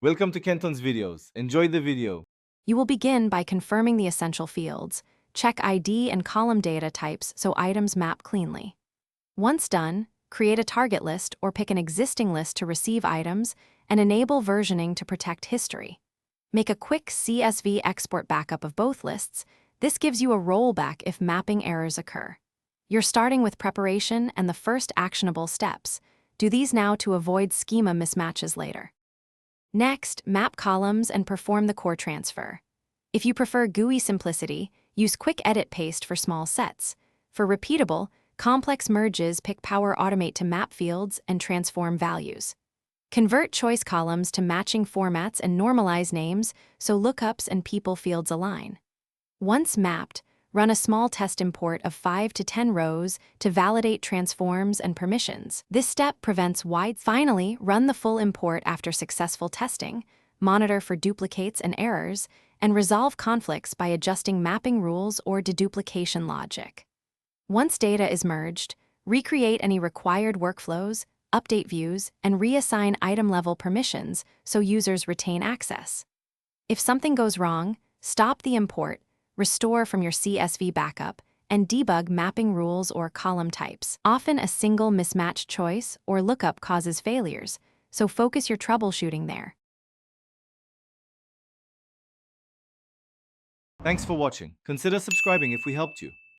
Welcome to Kenton's videos. Enjoy the video. You will begin by confirming the essential fields. Check ID and column data types so items map cleanly. Once done, create a target list or pick an existing list to receive items and enable versioning to protect history. Make a quick CSV export backup of both lists. This gives you a rollback if mapping errors occur. You're starting with preparation and the first actionable steps. Do these now to avoid schema mismatches later. Next, map columns and perform the core transfer. If you prefer GUI simplicity, use Quick Edit Paste for small sets. For repeatable, complex merges, pick Power Automate to map fields and transform values. Convert choice columns to matching formats and normalize names so lookups and people fields align. Once mapped, run a small test import of 5 to 10 rows to validate transforms and permissions. This step prevents Finally, run the full import after successful testing, monitor for duplicates and errors, and resolve conflicts by adjusting mapping rules or deduplication logic. Once data is merged, recreate any required workflows, update views, and reassign item-level permissions so users retain access. If something goes wrong, stop the import, restore from your CSV backup, and debug mapping rules or column types. Often a single mismatch choice or lookup causes failures, so focus your troubleshooting there. Thanks for watching. Consider subscribing if we helped you.